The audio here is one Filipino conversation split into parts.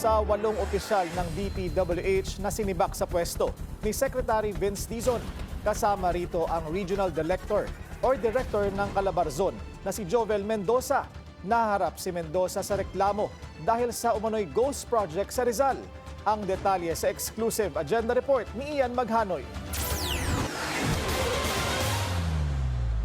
sa 8 opisyal ng DPWH na sinibak sa pwesto ni Secretary Vince Dizon. Kasama rito ang Regional Director ng Calabarzon na si Jovel Mendoza. Naharap si Mendoza sa reklamo dahil sa umano'y ghost project sa Rizal. Ang detalye sa exclusive agenda report ni Ian Maghanoy.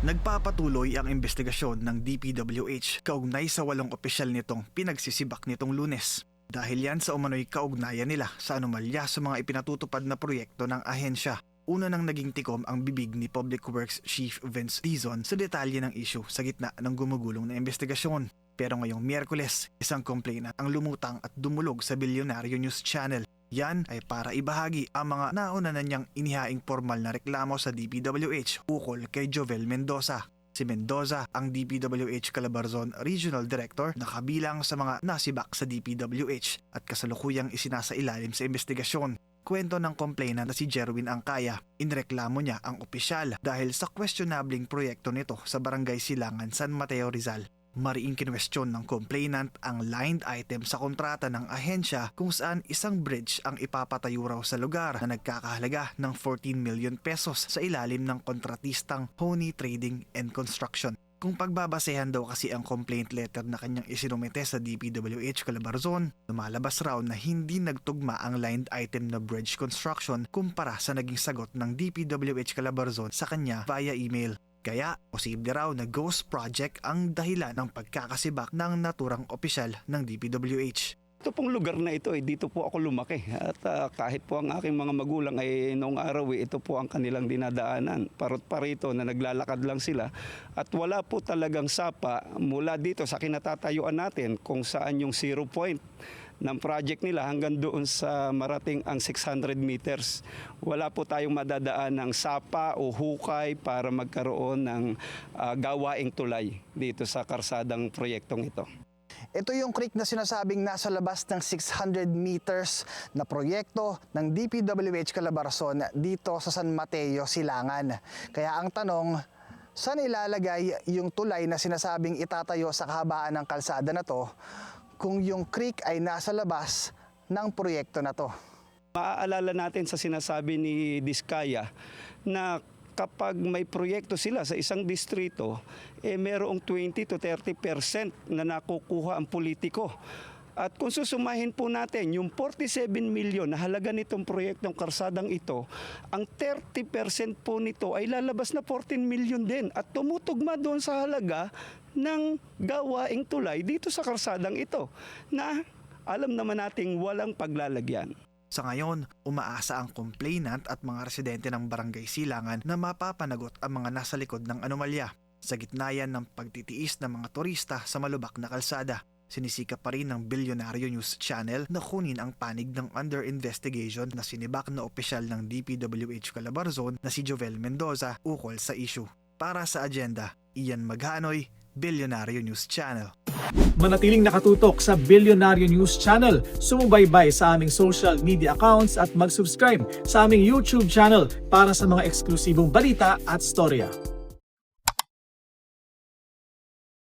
Nagpapatuloy ang investigasyon ng DPWH kaugnay sa 8 opisyal nitong pinagsisibak nitong Lunes. Dahil yan sa umano'y kaugnayan nila sa anomalya sa mga ipinatutupad na proyekto ng ahensya. Una nang naging tikom ang bibig ni Public Works Chief Vince Dizon sa detalye ng issue sa gitna ng gumugulong na investigasyon. Pero ngayong Miyerkules, isang complainant ang lumutang at dumulog sa Bilyonaryo News Channel. Yan ay para ibahagi ang mga nauna na niyang inihaing formal na reklamo sa DPWH ukol kay Jovel Mendoza. Si Mendoza ang DPWH Calabarzon Regional Director na kabilang sa mga nasibak sa DPWH at kasalukuyang isinasailalim sa investigasyon. Kwento ng complainant na si Jerwin Angkaya, inreklamo niya ang opisyal dahil sa questionabling proyekto nito sa Barangay Silangan, San Mateo, Rizal. Mariing kinwestiyon ng complainant ang lined item sa kontrata ng ahensya kung saan isang bridge ang ipapatayo raw sa lugar na nagkakahalaga ng 14 million pesos sa ilalim ng kontratistang Honey Trading and Construction. Kung pagbabasehan daw kasi ang complaint letter na kanyang isinumite sa DPWH Calabarzon, lumalabas raw na hindi nagtugma ang lined item na bridge construction kumpara sa naging sagot ng DPWH Calabarzon sa kanya via email. Kaya, posible raw na ghost project ang dahilan ng pagkakasibak ng naturang opisyal ng DPWH. Ito pong lugar na ito, dito po ako lumaki at kahit po ang aking mga magulang ay noong araw ito po ang kanilang dinadaanan. Parot parito na naglalakad lang sila at wala po talagang sapa mula dito sa kinatatayuan natin kung saan yung 0 point ng project nila hanggang doon sa marating ang 600 meters. Wala po tayong madadaan ng sapa o hukay para magkaroon ng gawaing tulay dito sa karsadang proyektong ito. Ito yung creek na sinasabing nasa labas ng 600 meters na proyekto ng DPWH Calabarzon dito sa San Mateo, Silangan. Kaya ang tanong, saan ilalagay yung tulay na sinasabing itatayo sa kahabaan ng kalsada na to kung yung creek ay nasa labas ng proyekto na to? Maaalala natin sa sinasabi ni Diskaya na kapag may proyekto sila sa isang distrito, mayroong 20 to 30% na nakukuha ang politiko. At kung susumahin po natin yung 47 million na halaga nitong proyektong karsadang ito, ang 30% po nito ay lalabas na 14 million din at tumutugma doon sa halaga ng gawaing tulay dito sa karsadang ito na alam naman nating walang paglalagyan. Sa ngayon, umaasa ang complainant at mga residente ng Barangay Silangan na mapapanagot ang mga nasa likod ng anomalya. Sa gitna yan ng pagtitiis ng mga turista sa malubak na kalsada, sinisikap pa rin ng Bilyonaryo News Channel na kunin ang panig ng under investigation na sinibak na opisyal ng DPWH Calabarzon na si Jovel Mendoza ukol sa issue. Para sa agenda, Ian Maghanoy, Bilyonaryo News Channel. Manatiling nakatutok sa Bilyonaryo News Channel. Sumubaybay sa aming social media accounts at mag-subscribe sa aming YouTube channel para sa mga eksklusibong balita at storya.